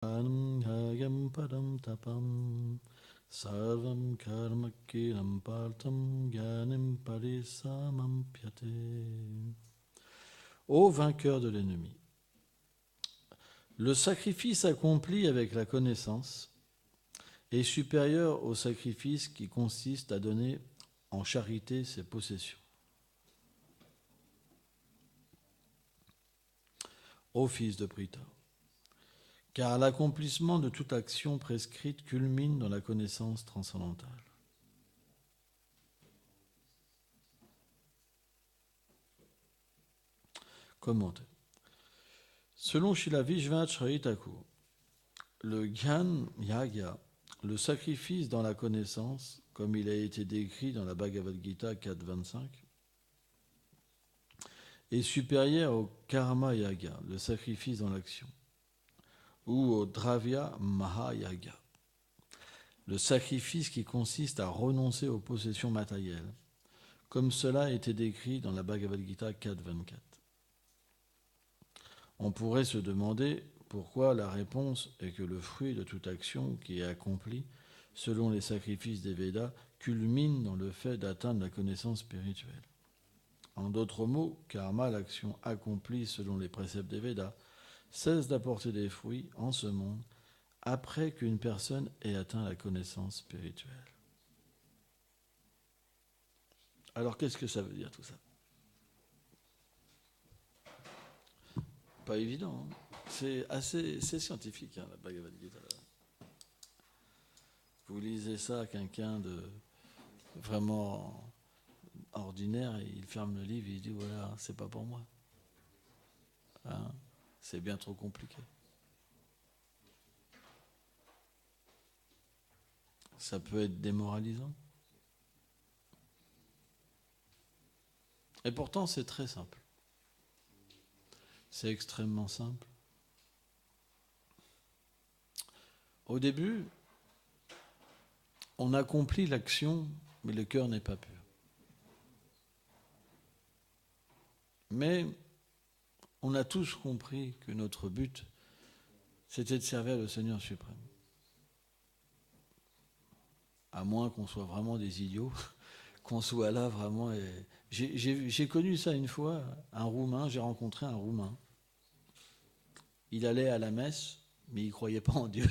Hayam padam tapam sarvam karma kiram partam gyanim parisamam pyate. Ô vainqueur de l'ennemi, le sacrifice accompli avec la connaissance est supérieur au sacrifice qui consiste à donner en charité ses possessions. Ô fils de Pritha, car l'accomplissement de toute action prescrite culmine dans la connaissance transcendantale. Commentaire. Selon Srila Vishvacharya Thakur, le Gyan Yagya, le sacrifice dans la connaissance, comme il a été décrit dans la Bhagavad Gita 4.25, est supérieur au Karma Yaga, le sacrifice dans l'action, ou au Dravya Mahayaga, le sacrifice qui consiste à renoncer aux possessions matérielles, comme cela a été décrit dans la Bhagavad Gita 4.24. On pourrait se demander pourquoi la réponse est que le fruit de toute action qui est accomplie selon les sacrifices des Védas culmine dans le fait d'atteindre la connaissance spirituelle. En d'autres mots, karma, l'action accomplie selon les préceptes des Védas, cesse d'apporter des fruits en ce monde après qu'une personne ait atteint la connaissance spirituelle. Alors qu'est-ce que ça veut dire tout ça ? Pas évident, hein. C'est scientifique, hein, la Bhagavad Gita. Vous lisez ça à quelqu'un de vraiment ordinaire et il ferme le livre et il dit voilà, c'est pas pour moi. Hein, c'est bien trop compliqué. Ça peut être démoralisant. Et pourtant, c'est très simple. C'est extrêmement simple. Au début, on accomplit l'action, mais le cœur n'est pas pur. Mais on a tous compris que notre but, c'était de servir le Seigneur suprême. À moins qu'on soit vraiment des idiots, qu'on soit là vraiment. J'ai connu ça une fois, un Roumain, j'ai rencontré un Roumain. Il allait à la messe, mais il ne croyait pas en Dieu.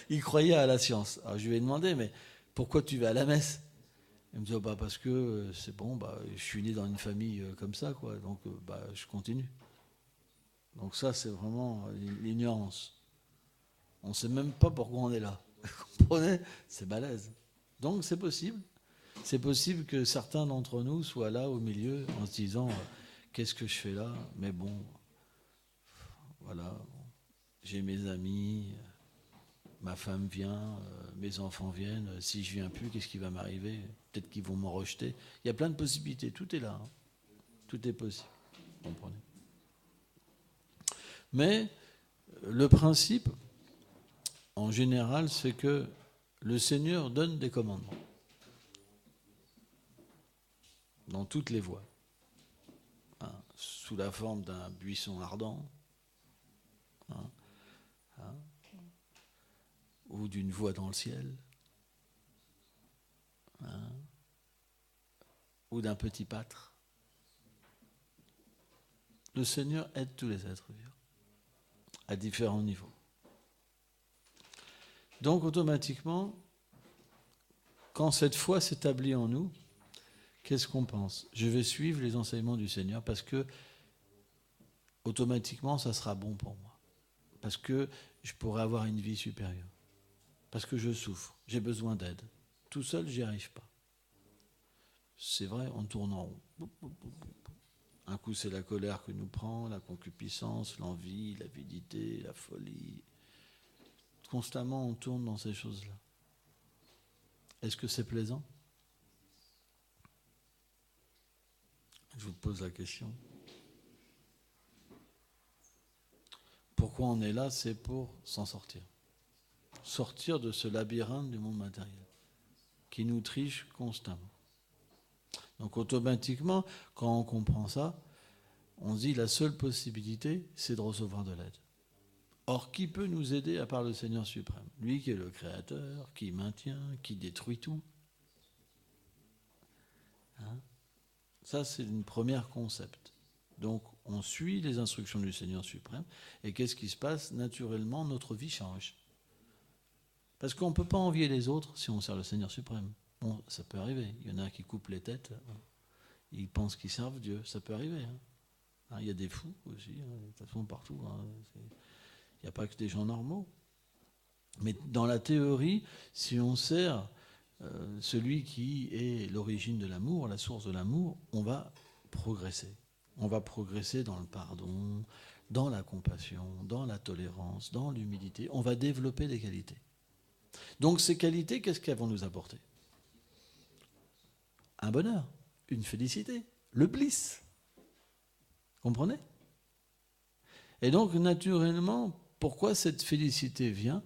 Il croyait à la science. Alors je lui ai demandé, mais pourquoi tu vas à la messe ? Il me dit, parce que c'est bon, je suis né dans une famille comme ça, quoi, donc je continue. Donc ça, c'est vraiment l'ignorance. On ne sait même pas pourquoi on est là. Vous comprenez ? C'est balèze. Donc c'est possible. C'est possible que certains d'entre nous soient là au milieu en se disant qu'est-ce que je fais là ? Mais bon, voilà, j'ai mes amis, ma femme vient, mes enfants viennent. Si je viens plus, qu'est-ce qui va m'arriver ? Peut-être qu'ils vont m'en rejeter. Il y a plein de possibilités. Tout est là. Hein. Tout est possible. Vous comprenez ? Mais le principe, en général, c'est que le Seigneur donne des commandements dans toutes les voies, hein, sous la forme d'un buisson ardent, hein, ou d'une voix dans le ciel, hein, ou d'un petit pâtre. Le Seigneur aide tous les êtres vivants, à différents niveaux. Donc automatiquement, quand cette foi s'établit en nous, qu'est-ce qu'on pense ? Je vais suivre les enseignements du Seigneur parce que automatiquement ça sera bon pour moi. Parce que je pourrai avoir une vie supérieure. Parce que je souffre, j'ai besoin d'aide. Tout seul, j'y arrive pas. C'est vrai, on tourne en rond. Un coup, c'est la colère que nous prend, la concupiscence, l'envie, l'avidité, la folie. Constamment, on tourne dans ces choses-là. Est-ce que c'est plaisant ? Je vous pose la question. Pourquoi on est là ? C'est pour s'en sortir. Sortir de ce labyrinthe du monde matériel qui nous triche constamment. Donc automatiquement, quand on comprend ça, on se dit la seule possibilité, c'est de recevoir de l'aide. Or, qui peut nous aider à part le Seigneur suprême? Lui qui est le Créateur, qui maintient, qui détruit tout. Hein? Ça, c'est une première concept. Donc, on suit les instructions du Seigneur suprême. Et qu'est-ce qui se passe? Naturellement, notre vie change. Parce qu'on ne peut pas envier les autres si on sert le Seigneur suprême. Bon, ça peut arriver. Il y en a qui coupent les têtes. Ils pensent qu'ils servent Dieu. Ça peut arriver. Hein. Il y a des fous aussi. De toute façon, partout. Il n'y a pas que des gens normaux. Mais dans la théorie, si on sert celui qui est l'origine de l'amour, la source de l'amour, on va progresser. On va progresser dans le pardon, dans la compassion, dans la tolérance, dans l'humilité. On va développer des qualités. Donc ces qualités, qu'est-ce qu'elles vont nous apporter? Un bonheur, une félicité, le bliss. Comprenez? Et donc naturellement, pourquoi cette félicité vient?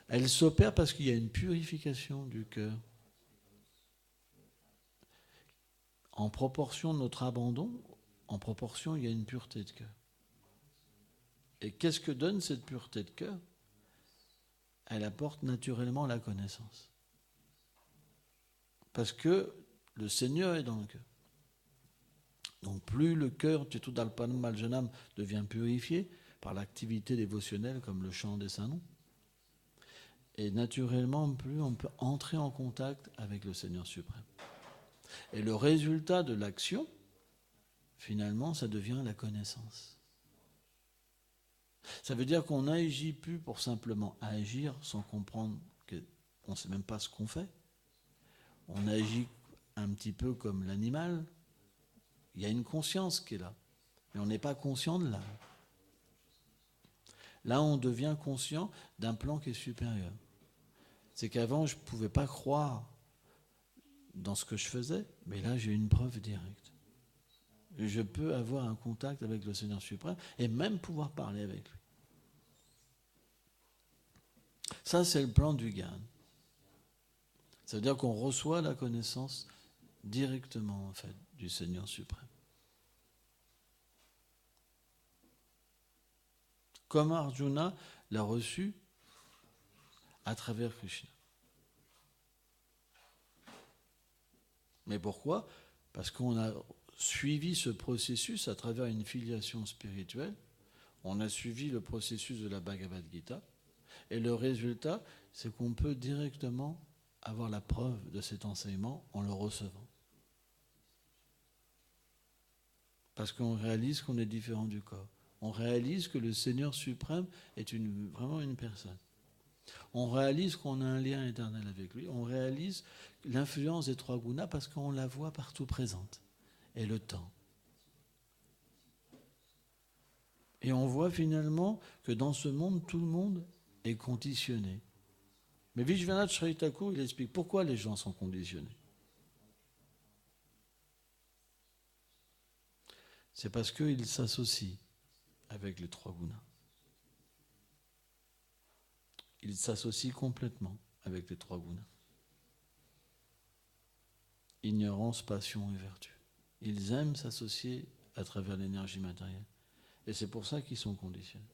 Elle s'opère parce qu'il y a une purification du cœur. En proportion de notre abandon, en proportion, il y a une pureté de cœur. Et qu'est-ce que donne cette pureté de cœur? Elle apporte naturellement la connaissance. Parce que le Seigneur est dans le cœur. Donc plus le cœur, Cetudalpanam Maljanam, devient purifié par l'activité dévotionnelle comme le chant des saints noms, et naturellement, plus on peut entrer en contact avec le Seigneur suprême. Et le résultat de l'action, finalement, ça devient la connaissance. Ça veut dire qu'on n'agit plus pour simplement agir sans comprendre qu'on ne sait même pas ce qu'on fait. On agit un petit peu comme l'animal. Il y a une conscience qui est là, mais on n'est pas conscient de l'âme. Là, on devient conscient d'un plan qui est supérieur. C'est qu'avant, je ne pouvais pas croire dans ce que je faisais, mais là, j'ai une preuve directe. Je peux avoir un contact avec le Seigneur suprême et même pouvoir parler avec lui. Ça, c'est le plan du Gyan. Ça veut dire qu'on reçoit la connaissance directement, en fait, du Seigneur suprême. Comme Arjuna l'a reçu à travers Krishna. Mais pourquoi? Parce qu'on a suivi ce processus à travers une filiation spirituelle. On a suivi le processus de la Bhagavad Gita. Et le résultat, c'est qu'on peut directement avoir la preuve de cet enseignement en le recevant. Parce qu'on réalise qu'on est différent du corps. On réalise que le Seigneur suprême est vraiment une personne. On réalise qu'on a un lien éternel avec lui. On réalise l'influence des trois gunas parce qu'on la voit partout présente. Et le temps. Et on voit finalement que dans ce monde, tout le monde est conditionné. Mais Vishwanath Chakravarti Thakur, il explique pourquoi les gens sont conditionnés. C'est parce qu'ils s'associent avec les trois gunas. Ils s'associent complètement avec les trois gunas. Ignorance, passion et vertu. Ils aiment s'associer à travers l'énergie matérielle. Et c'est pour ça qu'ils sont conditionnés.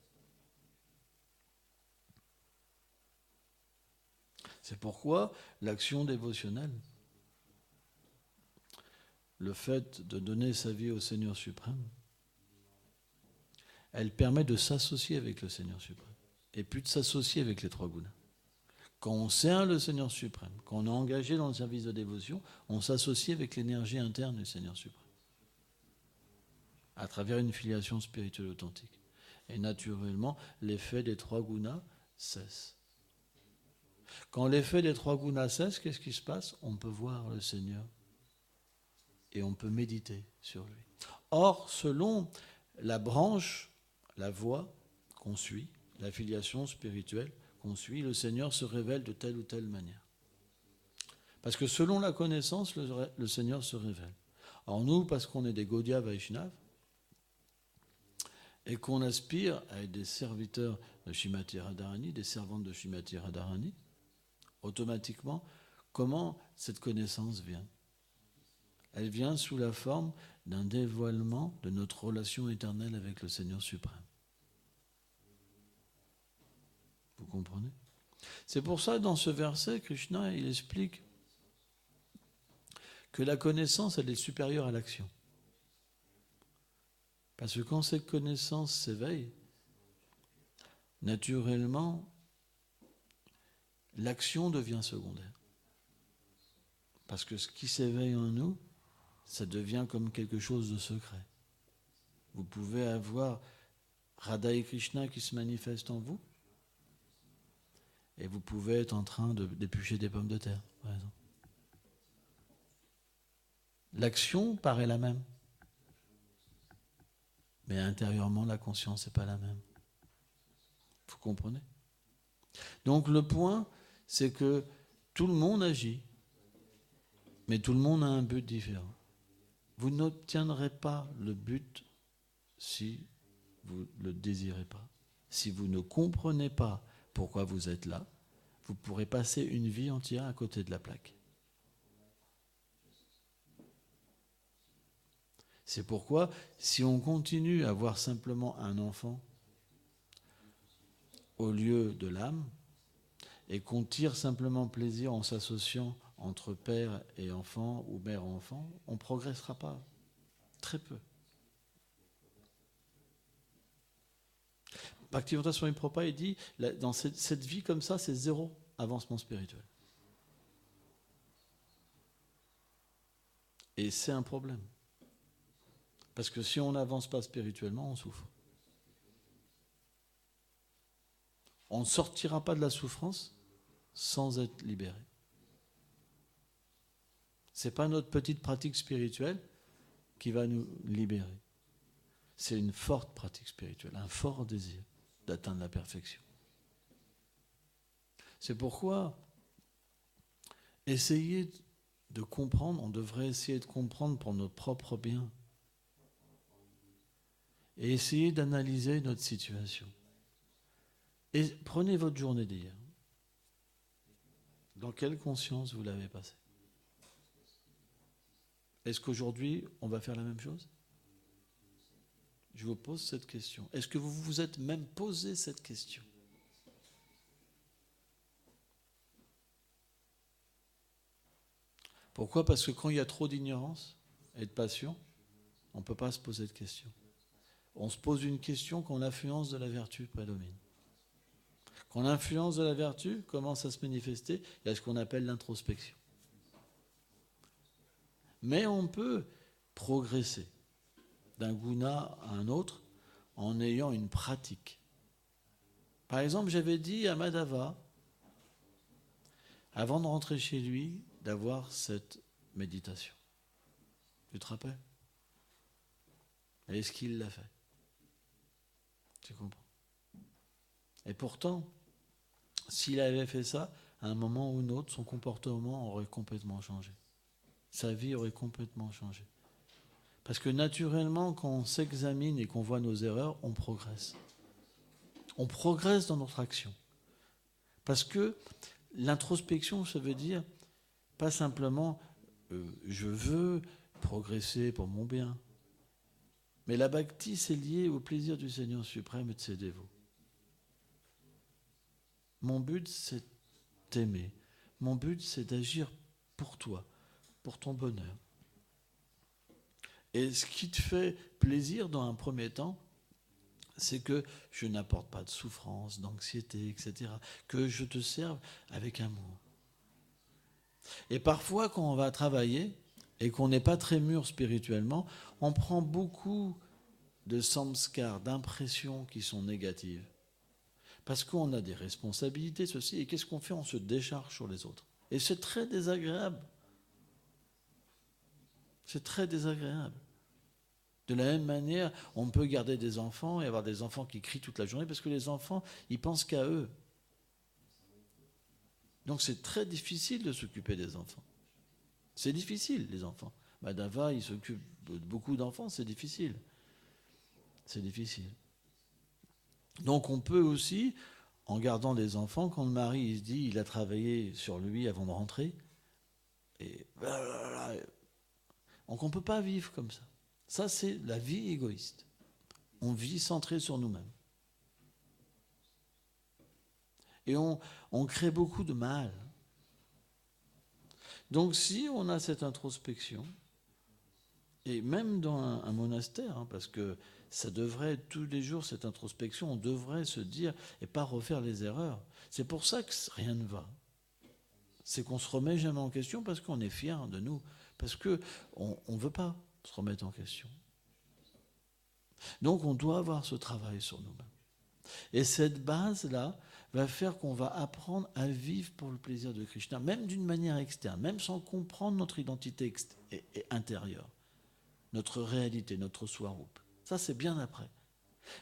C'est pourquoi l'action dévotionnelle, le fait de donner sa vie au Seigneur suprême, elle permet de s'associer avec le Seigneur suprême et puis de s'associer avec les trois gunas. Quand on sert le Seigneur suprême, quand on est engagé dans le service de dévotion, on s'associe avec l'énergie interne du Seigneur suprême à travers une filiation spirituelle authentique. Et naturellement, l'effet des trois gunas cesse. Quand l'effet des trois gunas cesse, qu'est-ce qui se passe? On peut voir le Seigneur et on peut méditer sur lui. Or, selon la branche, la voie qu'on suit, la filiation spirituelle qu'on suit, le Seigneur se révèle de telle ou telle manière. Parce que selon la connaissance, le Seigneur se révèle. Alors nous, parce qu'on est des Gaudiya Vaishnav, et qu'on aspire à être des serviteurs de Srimati Radharani, des servantes de Srimati Radharani, automatiquement, comment cette connaissance vient? Elle vient sous la forme d'un dévoilement de notre relation éternelle avec le Seigneur suprême. comprenez? C'est pour ça, dans ce verset, Krishna, il explique que la connaissance, elle est supérieure à l'action. Parce que quand cette connaissance s'éveille, naturellement, l'action devient secondaire. Parce que ce qui s'éveille en nous, ça devient comme quelque chose de secret. Vous pouvez avoir Radha et Krishna qui se manifestent en vous, et vous pouvez être en train d'éplucher des pommes de terre, par exemple. L'action paraît la même, mais intérieurement, la conscience n'est pas la même. Vous comprenez? Donc le point, c'est que tout le monde agit, mais tout le monde a un but différent. Vous n'obtiendrez pas le but si vous ne le désirez pas. Si vous ne comprenez pas pourquoi vous êtes là, vous pourrez passer une vie entière à côté de la plaque. C'est pourquoi, si on continue à voir simplement un enfant au lieu de l'âme, et qu'on tire simplement plaisir en s'associant entre père et enfant ou mère et enfant, on ne progressera pas. Très peu. Bhaktivedanta Swami Prabhupada, il dit, dans cette vie comme ça, c'est zéro avancement spirituel. Et c'est un problème. Parce que si on n'avance pas spirituellement, on souffre. On ne sortira pas de la souffrance sans être libéré. Ce n'est pas notre petite pratique spirituelle qui va nous libérer. C'est une forte pratique spirituelle, un fort désir d'atteindre la perfection. C'est pourquoi essayer de comprendre, on devrait essayer de comprendre pour notre propre bien et essayer d'analyser notre situation. Et prenez votre journée d'hier. Dans quelle conscience vous l'avez passée? Est-ce qu'aujourd'hui, on va faire la même chose? Je vous pose cette question. Est-ce que vous vous êtes même posé cette question? Pourquoi? Parce que quand il y a trop d'ignorance et de passion, on ne peut pas se poser de questions. On se pose une question quand l'influence de la vertu prédomine. Quand l'influence de la vertu commence à se manifester, il y a ce qu'on appelle l'introspection. Mais on peut progresser d'un guna à un autre en ayant une pratique. Par exemple, j'avais dit à Madhava, avant de rentrer chez lui, d'avoir cette méditation. Tu te rappelles? Est-ce qu'il l'a fait? Tu comprends? Et pourtant, s'il avait fait ça, à un moment ou un autre, son comportement aurait complètement changé. Sa vie aurait complètement changé. Parce que naturellement, quand on s'examine et qu'on voit nos erreurs, on progresse. On progresse dans notre action. Parce que l'introspection, ça veut dire pas simplement je veux progresser pour mon bien. Mais la bhakti, c'est lié au plaisir du Seigneur suprême et de ses dévots. Mon but, c'est t'aimer. Mon but, c'est d'agir pour toi, pour ton bonheur. Et ce qui te fait plaisir dans un premier temps, c'est que je n'apporte pas de souffrance, d'anxiété, etc. Que je te serve avec amour. Et parfois, quand on va travailler et qu'on n'est pas très mûr spirituellement, on prend beaucoup de samskars, d'impressions qui sont négatives. Parce qu'on a des responsabilités, ceci, et qu'est-ce qu'on fait? On se décharge sur les autres. Et c'est très désagréable. C'est très désagréable. De la même manière, on peut garder des enfants et avoir des enfants qui crient toute la journée parce que les enfants, ils pensent qu'à eux. Donc c'est très difficile de s'occuper des enfants. C'est difficile, les enfants. Madhava, il s'occupe de beaucoup d'enfants, c'est difficile. C'est difficile. Donc on peut aussi, en gardant des enfants, quand le mari il se dit il a travaillé sur lui avant de rentrer, et donc on ne peut pas vivre comme ça. Ça, c'est la vie égoïste. On vit centré sur nous-mêmes. Et on crée beaucoup de mal. Donc si on a cette introspection, et même dans un monastère, hein, parce que ça devrait être tous les jours cette introspection, on devrait se dire et pas refaire les erreurs. C'est pour ça que rien ne va. C'est qu'on se remet jamais en question parce qu'on est fier de nous, parce que on veut pas se remettre en question. Donc on doit avoir ce travail sur nous-mêmes. Et cette base-là va faire qu'on va apprendre à vivre pour le plaisir de Krishna, même d'une manière externe, même sans comprendre notre identité intérieure, notre réalité, notre swarup. Ça, c'est bien après.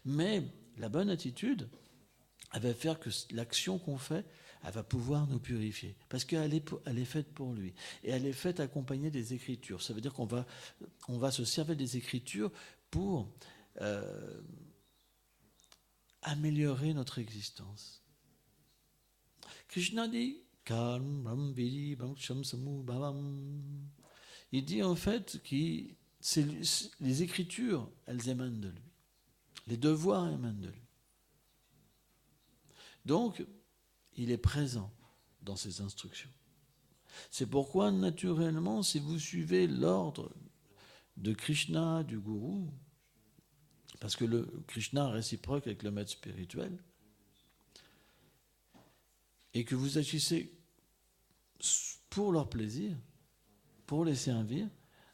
Mais la bonne attitude, elle va faire que l'action qu'on fait, elle va pouvoir nous purifier. Parce qu'elle est faite pour lui. Et elle est faite accompagnée des Écritures. Ça veut dire qu'on va se servir des Écritures pour améliorer notre existence. Krishna dit, il dit en fait que les Écritures, elles émanent de lui. Les devoirs émanent de lui. Donc, il est présent dans ses instructions. C'est pourquoi, naturellement, si vous suivez l'ordre de Krishna, du gourou, parce que le Krishna réciproque avec le maître spirituel, et que vous agissez pour leur plaisir, pour les servir,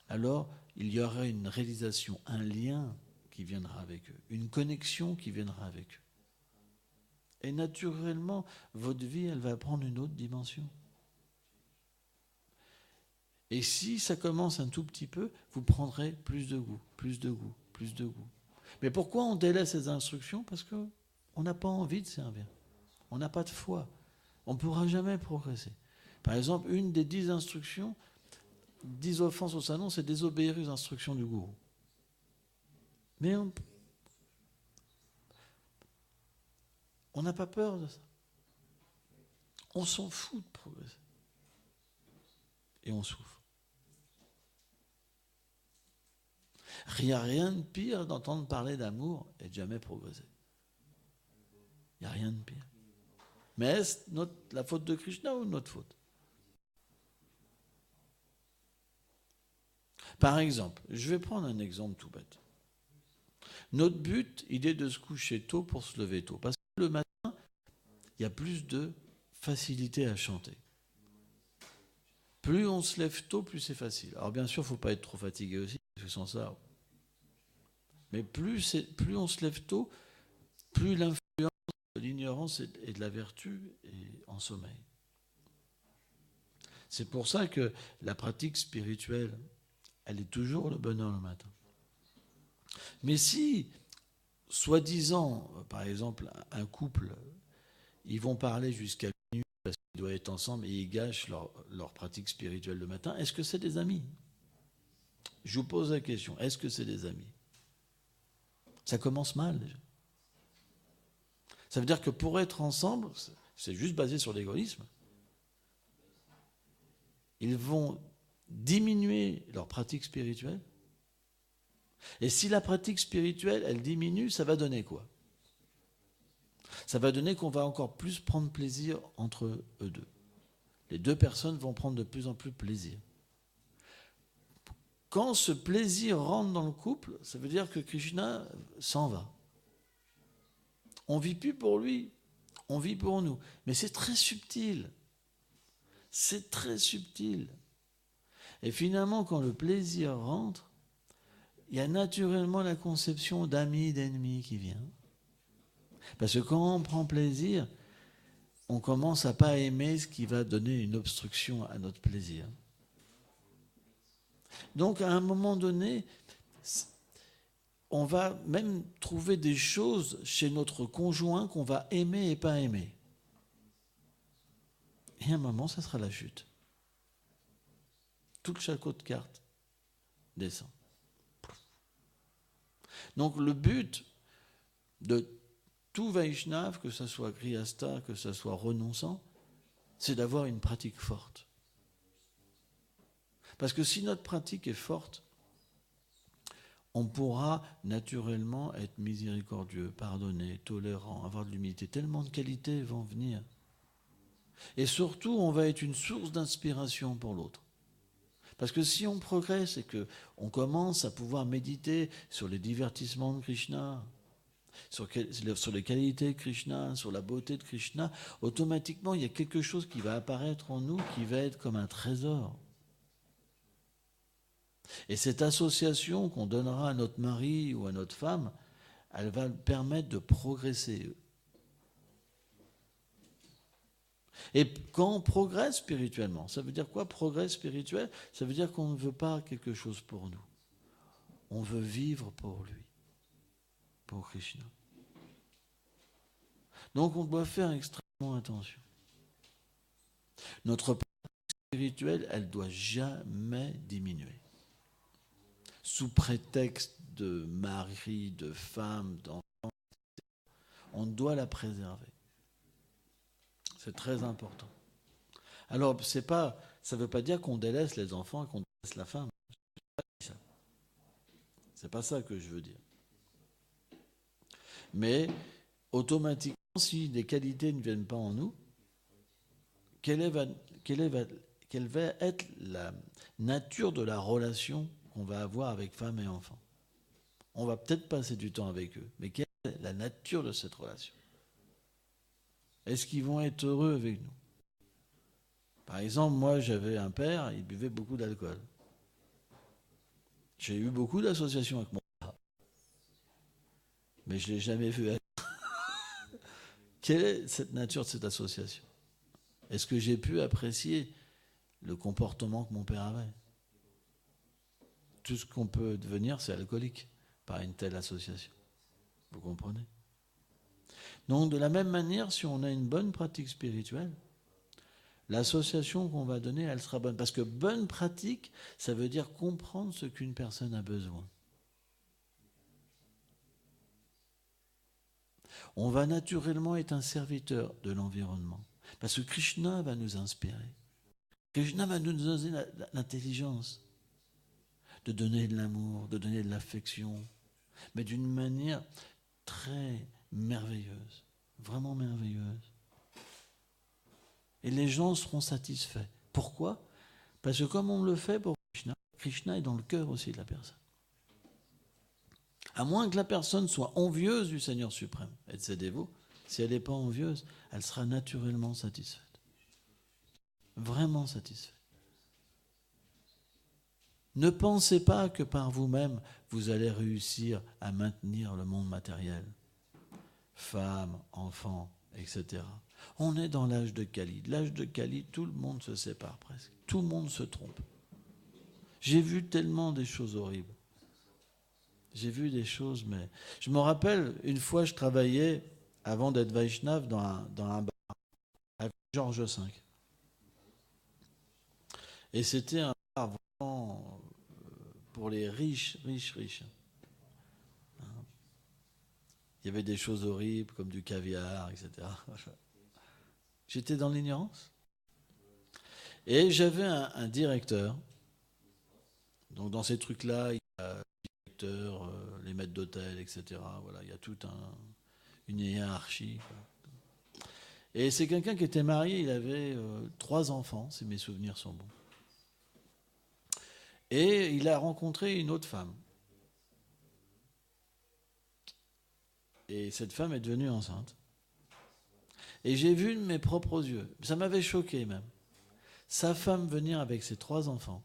alors il y aura une réalisation, un lien qui viendra avec eux, une connexion qui viendra avec eux. Et naturellement, votre vie, elle va prendre une autre dimension. Et si ça commence un tout petit peu, vous prendrez plus de goût, plus de goût, plus de goût. Mais pourquoi on délaisse ces instructions? Parce qu'on n'a pas envie de servir. On n'a pas de foi. On ne pourra jamais progresser. Par exemple, une des 10 instructions, 10 offenses au salon, c'est désobéir aux instructions du gourou. Mais on n'a pas peur de ça. On s'en fout de progresser. Et on souffre. Il n'y a rien de pire d'entendre parler d'amour et de jamais progresser. Il n'y a rien de pire. Mais est-ce la faute de Krishna ou notre faute? Par exemple, je vais prendre un exemple tout bête. Notre but, il est de se coucher tôt pour se lever tôt. Parce que le matin, il y a plus de facilité à chanter. Plus on se lève tôt, plus c'est facile. Alors bien sûr, il ne faut pas être trop fatigué aussi, parce que sans ça... Mais plus on se lève tôt, plus l'influence de l'ignorance et de la vertu est en sommeil. C'est pour ça que la pratique spirituelle, elle est toujours le bonheur le matin. Mais si, soi-disant, par exemple, un couple, ils vont parler jusqu'à minuit parce qu'ils doivent être ensemble et ils gâchent leur pratique spirituelle le matin, est-ce que c'est des amis? Je vous pose la question, est-ce que c'est des amis? Ça commence mal déjà. Ça veut dire que pour être ensemble, c'est juste basé sur l'égoïsme. Ils vont diminuer leur pratique spirituelle. Et si la pratique spirituelle, elle diminue, ça va donner quoi? Ça va donner qu'on va encore plus prendre plaisir entre eux deux. Les deux personnes vont prendre de plus en plus plaisir. Quand ce plaisir rentre dans le couple, ça veut dire que Krishna s'en va. On ne vit plus pour lui, on vit pour nous. Mais c'est très subtil. C'est très subtil. Et finalement, quand le plaisir rentre, il y a naturellement la conception d'amis, d'ennemis qui vient. Parce que quand on prend plaisir, on commence à ne pas aimer ce qui va donner une obstruction à notre plaisir. Donc, à un moment donné, on va même trouver des choses chez notre conjoint qu'on va aimer et pas aimer. Et à un moment, ça sera la chute. Tout le château de cartes descend. Donc, le but de tout Vaishnav, que ce soit Grihastha, que ce soit renonçant, c'est d'avoir une pratique forte. Parce que si notre pratique est forte, on pourra naturellement être miséricordieux, pardonner, tolérant, avoir de l'humilité. Tellement de qualités vont venir Et surtout, on va être une source d'inspiration pour l'autre. Parce que si on progresse et qu'on commence à pouvoir méditer sur les divertissements de Krishna, sur les qualités de Krishna, sur la beauté de Krishna, automatiquement, il y a quelque chose qui va apparaître en nous qui va être comme un trésor. Et cette association qu'on donnera à notre mari ou à notre femme, elle va permettre de progresser. Et quand on progresse spirituellement, ça veut dire quoi, progrès spirituel? Ça veut dire qu'on ne veut pas quelque chose pour nous. On veut vivre pour lui, pour Krishna. Donc on doit faire extrêmement attention. Notre pratique spirituelle, elle ne doit jamais diminuer. Sous prétexte de mari, de femme, d'enfant, on doit la préserver. C'est très important. Alors, ça ne veut pas dire qu'on délaisse les enfants et qu'on délaisse la femme. C'est pas ça que je veux dire. Mais, automatiquement, si les qualités ne viennent pas en nous, quelle va être la nature de la relation qu'on va avoir avec femme et enfant? On va peut-être passer du temps avec eux, mais quelle est la nature de cette relation? Est-ce qu'ils vont être heureux avec nous? Par exemple, moi j'avais un père, il buvait beaucoup d'alcool. J'ai eu beaucoup d'associations avec mon père, mais je ne l'ai jamais vu être. Quelle est cette nature de cette association? Est-ce que j'ai pu apprécier le comportement que mon père avait? Tout ce qu'on peut devenir, c'est alcoolique par une telle association. Vous comprenez? Donc, de la même manière, si on a une bonne pratique spirituelle, l'association qu'on va donner, elle sera bonne. Parce que bonne pratique, ça veut dire comprendre ce qu'une personne a besoin. On va naturellement être un serviteur de l'environnement. Parce que Krishna va nous inspirer. Krishna va nous donner l'intelligence de donner de l'amour, de donner de l'affection, mais d'une manière très merveilleuse, vraiment merveilleuse. Et les gens seront satisfaits. Pourquoi? Parce que comme on le fait pour Krishna, Krishna est dans le cœur aussi de la personne. À moins que la personne soit envieuse du Seigneur suprême et de ses dévots, si elle n'est pas envieuse, elle sera naturellement satisfaite. Vraiment satisfaite. Ne pensez pas que par vous-même, vous allez réussir à maintenir le monde matériel. Femmes, enfants, etc. On est dans l'âge de Kali. L'âge de Kali, tout le monde se sépare presque. Tout le monde se trompe. J'ai vu tellement des choses horribles. J'ai vu des choses, mais... Je me rappelle, une fois, je travaillais, avant d'être Vaishnav, dans un bar, avec Georges V. Et c'était un bar vraiment pour les riches, riches, riches. Il y avait des choses horribles, comme du caviar, etc. J'étais dans l'ignorance. Et j'avais un directeur. Donc dans ces trucs-là, il y a le directeur, les maîtres d'hôtel, etc. Voilà, il y a toute une hiérarchie. Et c'est quelqu'un qui était marié, il avait 3 enfants, si mes souvenirs sont bons. Et il a rencontré une autre femme. Et cette femme est devenue enceinte. Et j'ai vu de mes propres yeux, ça m'avait choqué même, sa femme venir avec ses 3 enfants.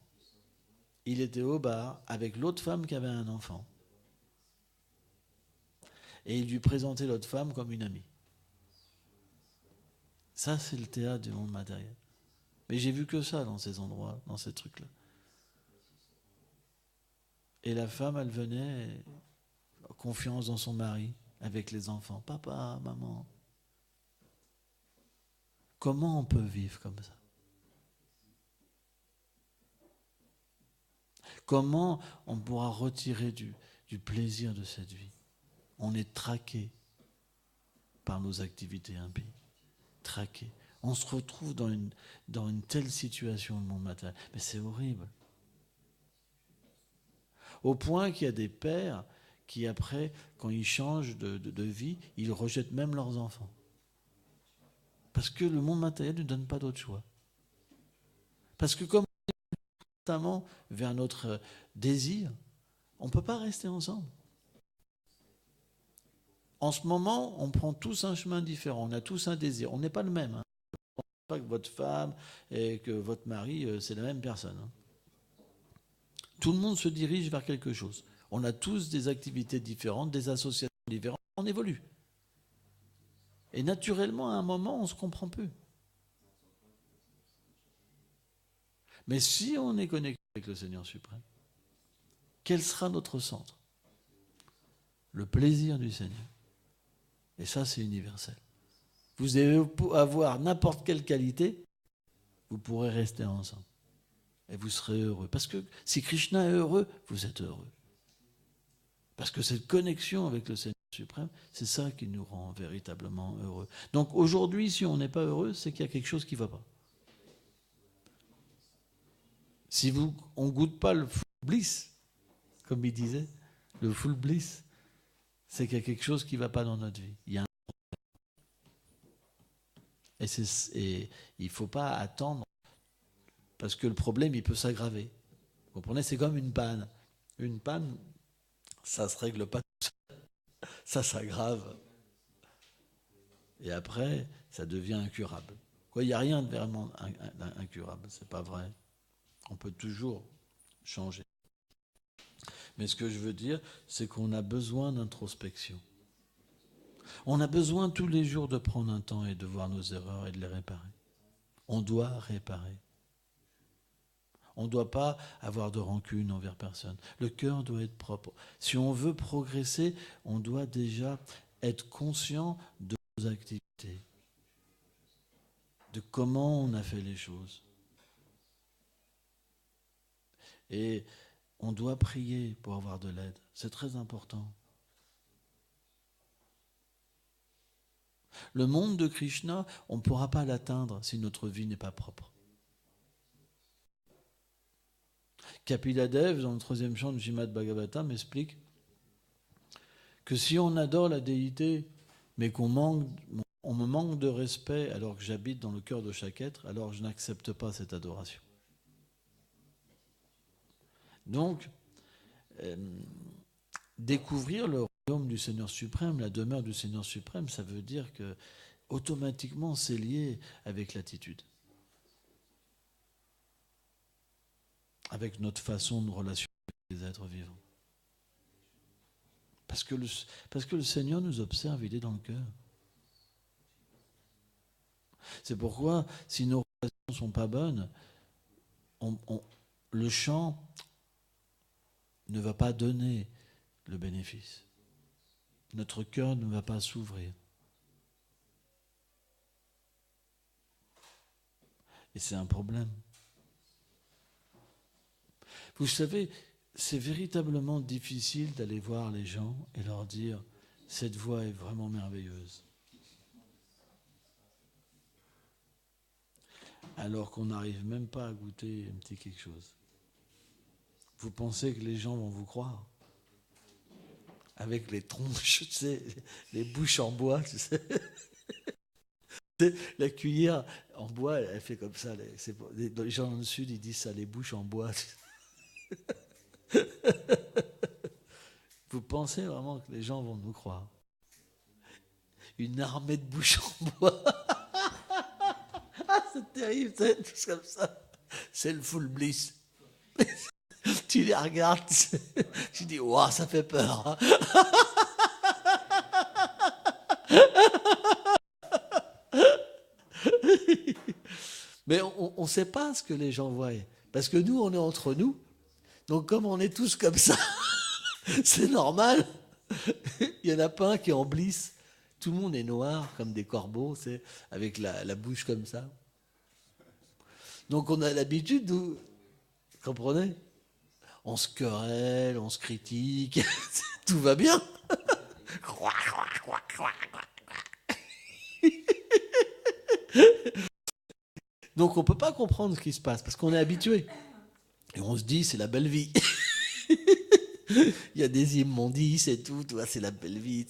Il était au bar avec l'autre femme qui avait un enfant. Et il lui présentait l'autre femme comme une amie. Ça, c'est le théâtre du monde matériel. Mais j'ai vu que ça dans ces endroits, dans ces trucs-là. Et la femme, elle venait, confiance dans son mari, avec les enfants. Papa, maman. Comment on peut vivre comme ça? Comment on pourra retirer du plaisir de cette vie? On est traqué par nos activités impies. Traqué. On se retrouve dans une telle situation le monde matériel. Mais c'est horrible. Au point qu'il y a des pères qui, après, quand ils changent de vie, ils rejettent même leurs enfants. Parce que le monde matériel ne donne pas d'autre choix. Parce que comme on est constamment vers notre désir, on ne peut pas rester ensemble. En ce moment, on prend tous un chemin différent, on a tous un désir, on n'est pas le même. Hein. Pas que votre femme et que votre mari, c'est la même personne. Hein. Tout le monde se dirige vers quelque chose. On a tous des activités différentes, des associations différentes, on évolue. Et naturellement, à un moment, on ne se comprend plus. Mais si on est connecté avec le Seigneur suprême, quel sera notre centre? Le plaisir du Seigneur. Et ça, c'est universel. Vous allez avoir n'importe quelle qualité, vous pourrez rester ensemble. Et vous serez heureux. Parce que si Krishna est heureux, vous êtes heureux. Parce que cette connexion avec le Seigneur suprême, c'est ça qui nous rend véritablement heureux. Donc aujourd'hui, si on n'est pas heureux, c'est qu'il y a quelque chose qui ne va pas. Si on ne goûte pas le full bliss, comme il disait, le full bliss, c'est qu'il y a quelque chose qui ne va pas dans notre vie. Il y a et il ne faut pas attendre, parce que le problème, il peut s'aggraver. Vous comprenez, c'est comme une panne. Une panne, ça ne se règle pas tout seul. Ça s'aggrave. Et après, ça devient incurable. Il n'y a rien de vraiment incurable, ce n'est pas vrai. On peut toujours changer. Mais ce que je veux dire, c'est qu'on a besoin d'introspection. On a besoin tous les jours de prendre un temps et de voir nos erreurs et de les réparer. On doit réparer. On ne doit pas avoir de rancune envers personne. Le cœur doit être propre. Si on veut progresser, on doit déjà être conscient de nos activités, de comment on a fait les choses. Et on doit prier pour avoir de l'aide. C'est très important. Le monde de Krishna, on ne pourra pas l'atteindre si notre vie n'est pas propre. Kapila Dev, dans le 3e chant du Srimad Bhagavatam, m'explique que si on adore la déité, mais on me manque de respect alors que j'habite dans le cœur de chaque être, alors je n'accepte pas cette adoration. Donc, découvrir le royaume du Seigneur suprême, la demeure du Seigneur suprême, ça veut dire que automatiquement c'est lié avec l'attitude, avec notre façon de relationner avec les êtres vivants. Parce que le Seigneur nous observe, il est dans le cœur. C'est pourquoi, si nos relations ne sont pas bonnes, le chant ne va pas donner le bénéfice. Notre cœur ne va pas s'ouvrir. Et c'est un problème. Vous savez, c'est véritablement difficile d'aller voir les gens et leur dire « cette voix est vraiment merveilleuse ». Alors qu'on n'arrive même pas à goûter un petit quelque chose. Vous pensez que les gens vont vous croire? Avec les tronches, tu sais, les bouches en bois, tu sais. La cuillère en bois, elle fait comme ça. Les gens dans le sud, ils disent ça, les bouches en bois. Vous pensez vraiment que les gens vont nous croire? Une armée de bouches en bois. C'est terrible, c'est tout comme ça. C'est le full bliss. Tu les regardes, tu dis, waouh, ça fait peur. Hein. Mais on ne sait pas ce que les gens voient. Parce que nous, on est entre nous. Donc comme on est tous comme ça, c'est normal. Il n'y en a pas un qui est en bliss. Tout le monde est noir, comme des corbeaux, avec la bouche comme ça. Donc on a l'habitude, vous comprenez? On se querelle, on se critique, tout va bien. Donc on ne peut pas comprendre ce qui se passe, parce qu'on est habitué. Et on se dit, c'est la belle vie. Il y a des immondices et tout, c'est la belle vie.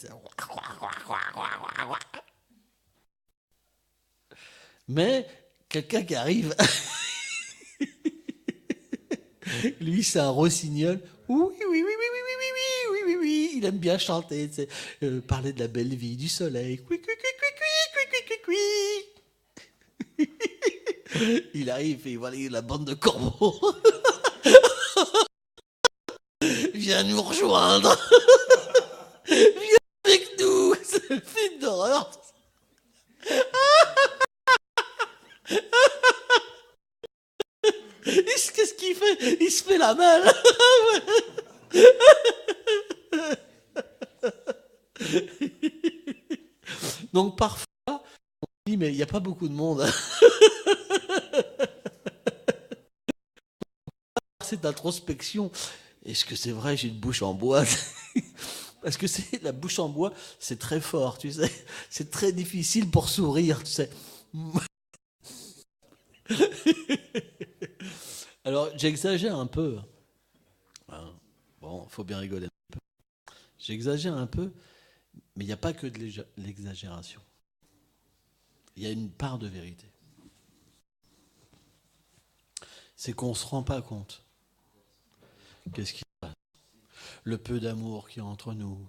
Mais quelqu'un qui arrive, lui, c'est un rossignol. Oui, oui, oui, oui, oui, oui, oui, oui, oui, oui, oui. Il aime bien chanter, tu sais, parler de la belle vie, du soleil. Cui, cui, cui, cui, cui, cui, cui, cui. Il arrive et voilà, il y a la bande de corbeaux. Viens nous rejoindre. Viens avec nous. C'est un film d'horreur. Qu'est-ce qu'il fait? Il se fait la malle. Donc parfois, on dit, mais il n'y a pas beaucoup de monde. Cette introspection. Est-ce que c'est vrai, j'ai une bouche en bois? Parce que c'est la bouche en bois, c'est très fort, tu sais. C'est très difficile pour sourire, tu sais. Alors, j'exagère un peu. Hein. Bon, faut bien rigoler. J'exagère un peu, mais il n'y a pas que de l'exagération. Il y a une part de vérité. C'est qu'on ne se rend pas compte. Qu'est-ce qui se passe? Le peu d'amour qui est entre nous,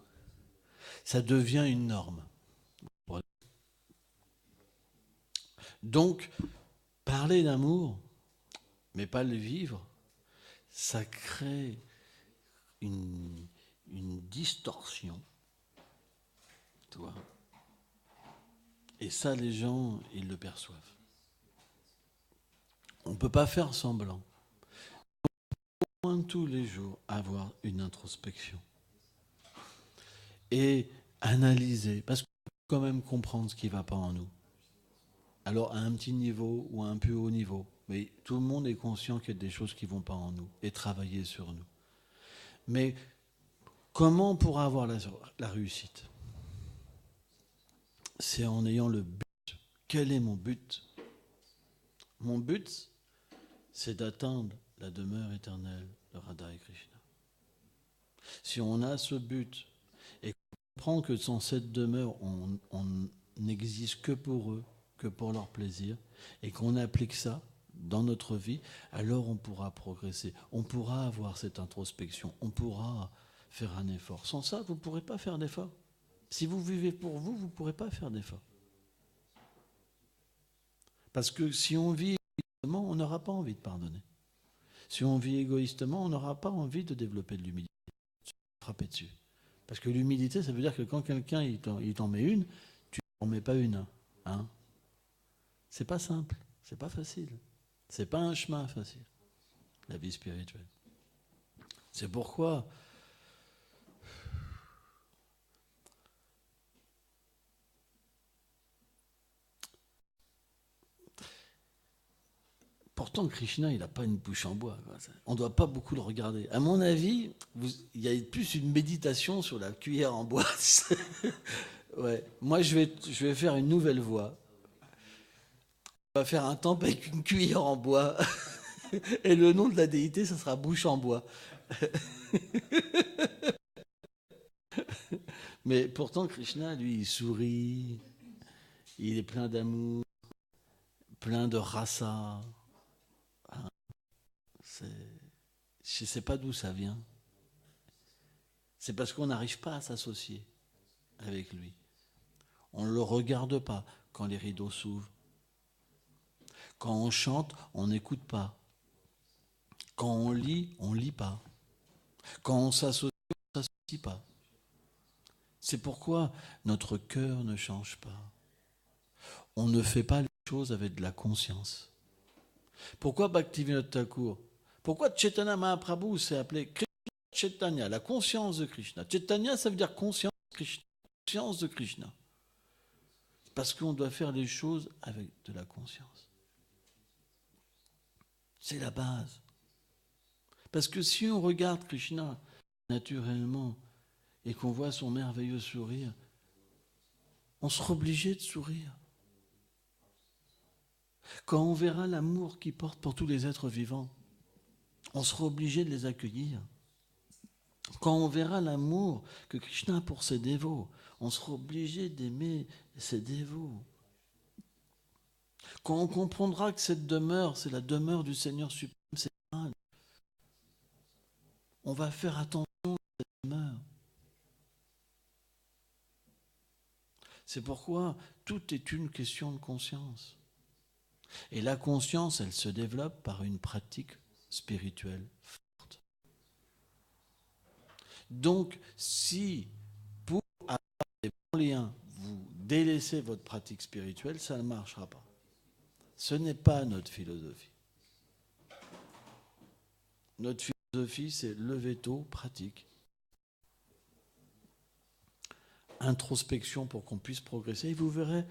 ça devient une norme. Donc, parler d'amour, mais pas le vivre, ça crée une, une distorsion, tu vois. Et ça, les gens, ils le perçoivent. On ne peut pas faire semblant. Au moins tous les jours, avoir une introspection. Et analyser, parce qu'on peut quand même comprendre ce qui ne va pas en nous. Alors, à un petit niveau ou à un plus haut niveau. Mais tout le monde est conscient qu'il y a des choses qui ne vont pas en nous et travailler sur nous. Mais comment on pourra avoir la réussite? C'est en ayant le but. Quel est mon but? Mon but, c'est d'atteindre la demeure éternelle de Radha et Krishna. Si on a ce but et qu'on comprend que sans cette demeure, on n'existe que pour eux, que pour leur plaisir, et qu'on applique ça dans notre vie, alors on pourra progresser, on pourra avoir cette introspection, on pourra faire un effort. Sans ça, vous ne pourrez pas faire d'effort. Si vous vivez pour vous, vous ne pourrez pas faire d'effort. Parce que si on vit égoïstement, on n'aura pas envie de pardonner. Si on vit égoïstement, on n'aura pas envie de développer de l'humilité, de se frapper dessus. Parce que l'humilité, ça veut dire que quand quelqu'un il t'en met une, tu n'en mets pas une. Hein. C'est pas simple, c'est pas facile. C'est pas un chemin facile, la vie spirituelle. C'est pourquoi pourtant, Krishna, il n'a pas une bouche en bois. Quoi. On ne doit pas beaucoup le regarder. À mon avis, il y a plus une méditation sur la cuillère en bois. Ouais. Moi, je vais faire une nouvelle voix. On va faire un temple avec une cuillère en bois. Et le nom de la déité, ça sera bouche en bois. Mais pourtant, Krishna, lui, il sourit. Il est plein d'amour, plein de rasa. Hein, je ne sais pas d'où ça vient. C'est parce qu'on n'arrive pas à s'associer avec lui. On ne le regarde pas quand les rideaux s'ouvrent. Quand on chante, on n'écoute pas. Quand on lit pas. Quand on s'associe, on ne s'associe pas. C'est pourquoi notre cœur ne change pas. On ne fait pas les choses avec de la conscience. Pourquoi Bhaktivinoda Thakur? Pourquoi Chaitanya Mahaprabhu s'est appelé Krishna Chaitanya, la conscience de Krishna? Chaitanya, ça veut dire conscience de Krishna. Conscience de Krishna. Parce qu'on doit faire les choses avec de la conscience. C'est la base. Parce que si on regarde Krishna naturellement et qu'on voit son merveilleux sourire, on sera obligé de sourire. Quand on verra l'amour qu'il porte pour tous les êtres vivants, on sera obligé de les accueillir. Quand on verra l'amour que Krishna a pour ses dévots, on sera obligé d'aimer ses dévots. Quand on comprendra que cette demeure, c'est la demeure du Seigneur suprême, c'est mal. On va faire attention à cette demeure. C'est pourquoi tout est une question de conscience. Et la conscience, elle se développe par une pratique spirituelle forte. Donc, si pour avoir des bons liens, vous délaissez votre pratique spirituelle, ça ne marchera pas. Ce n'est pas notre philosophie. Notre philosophie, c'est lever tôt, pratique. Introspection pour qu'on puisse progresser. Et vous verrez,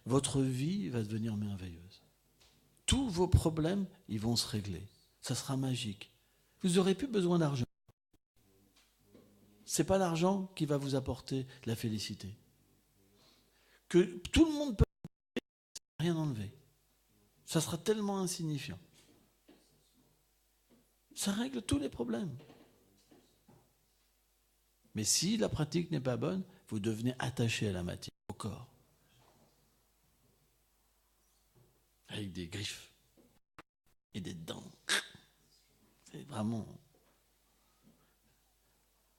votre vie va devenir merveilleuse. Tous vos problèmes, ils vont se régler. Ça sera magique. Vous n'aurez plus besoin d'argent. Ce n'est pas l'argent qui va vous apporter la félicité. Que tout le monde peut rien enlever. Ça sera tellement insignifiant. Ça règle tous les problèmes. Mais si la pratique n'est pas bonne, vous devenez attaché à la matière, au corps. Avec des griffes et des dents. C'est vraiment...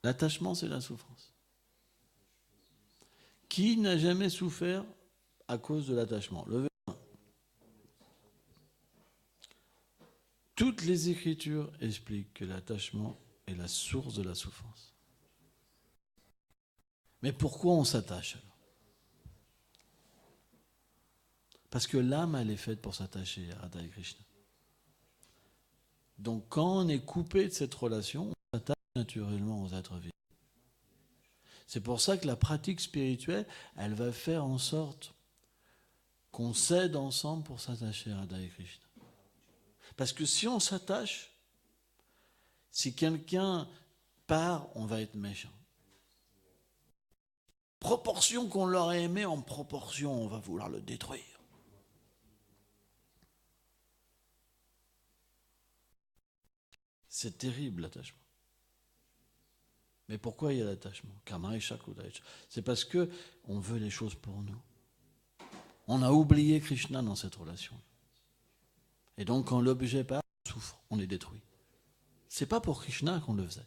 L'attachement, c'est la souffrance. Qui n'a jamais souffert à cause de l'attachement? Levez la main. Toutes les Écritures expliquent que l'attachement est la source de la souffrance. Mais pourquoi on s'attache alors? Parce que l'âme, elle est faite pour s'attacher à Radha et Krishna. Donc quand on est coupé de cette relation, on s'attache naturellement aux êtres vivants. C'est pour ça que la pratique spirituelle, elle va faire en sorte qu'on s'aide ensemble pour s'attacher à Radha et Krishna. Parce que si on s'attache, si quelqu'un part, on va être méchant. Proportion qu'on l'aurait aimé, en proportion, on va vouloir le détruire. C'est terrible l'attachement. Mais pourquoi il y a l'attachement? C'est parce que on veut les choses pour nous. On a oublié Krishna dans cette relation. Et donc quand l'objet part, on souffre, on est détruit. C'est pas pour Krishna qu'on le faisait.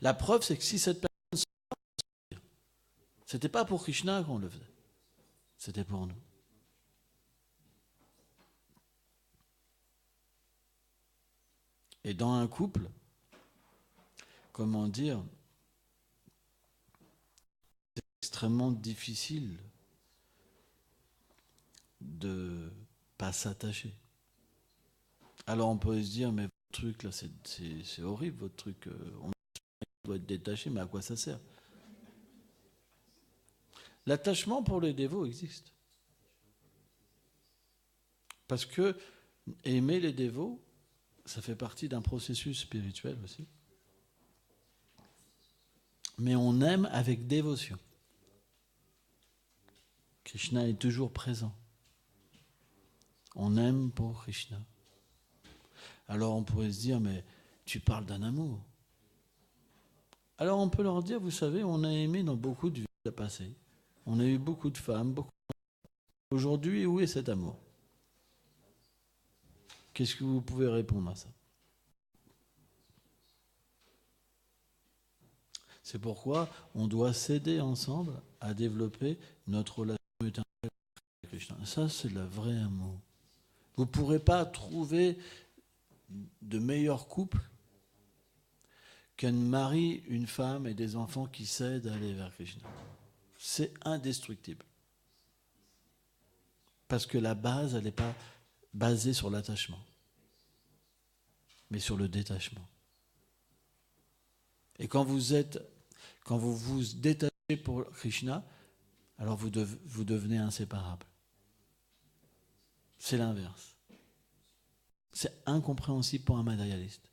La preuve, c'est que si cette personne sort, c'était pas pour Krishna qu'on le faisait. C'était pour nous. Et dans un couple, comment dire, c'est extrêmement difficile de pas s'attacher. Alors on peut se dire, mais votre truc là, c'est horrible, votre truc, on doit être détaché, mais à quoi ça sert? L'attachement pour les dévots existe. Parce que aimer les dévots, ça fait partie d'un processus spirituel aussi. Mais on aime avec dévotion. Krishna est toujours présent. On aime pour Krishna. Alors on pourrait se dire, mais tu parles d'un amour. Alors on peut leur dire, vous savez, on a aimé dans beaucoup de vies passées. On a eu beaucoup de femmes, beaucoup de... Aujourd'hui, où est cet amour? Qu'est-ce que vous pouvez répondre à ça? C'est pourquoi on doit s'aider ensemble à développer notre relation éternelle avec Krishna. Ça, c'est le vrai amour. Vous ne pourrez pas trouver de meilleur couple qu'un mari, une femme et des enfants qui s'aident à aller vers Krishna. C'est indestructible. Parce que la base, elle n'est pas basée sur l'attachement, mais sur le détachement. Et quand vous vous détachez pour Krishna, alors vous devenez inséparables. C'est l'inverse. C'est incompréhensible pour un matérialiste.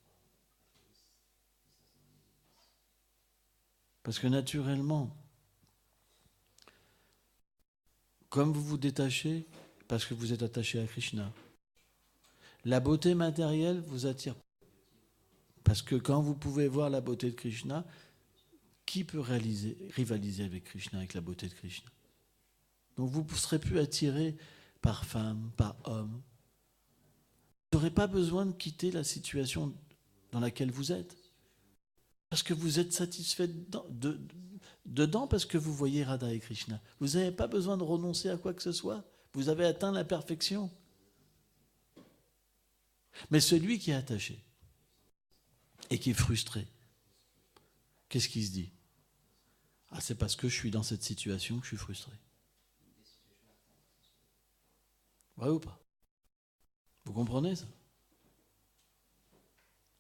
Parce que naturellement, comme vous vous détachez, parce que vous êtes attaché à Krishna, la beauté matérielle vous attire. Parce que quand vous pouvez voir la beauté de Krishna, qui peut rivaliser avec Krishna, avec la beauté de Krishna? Donc vous ne serez plus attiré par femme, par homme. Vous n'aurez pas besoin de quitter la situation dans laquelle vous êtes. Parce que vous êtes satisfait dedans parce que vous voyez Radha et Krishna. Vous n'avez pas besoin de renoncer à quoi que ce soit. Vous avez atteint la perfection. Mais celui qui est attaché et qui est frustré, qu'est-ce qu'il se dit? Ah, c'est parce que je suis dans cette situation que je suis frustré. Vrai ou pas? Vous comprenez ça?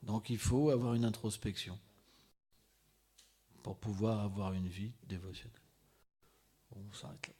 Donc il faut avoir une introspection pour pouvoir avoir une vie dévotionnelle. Bon, on s'arrête là.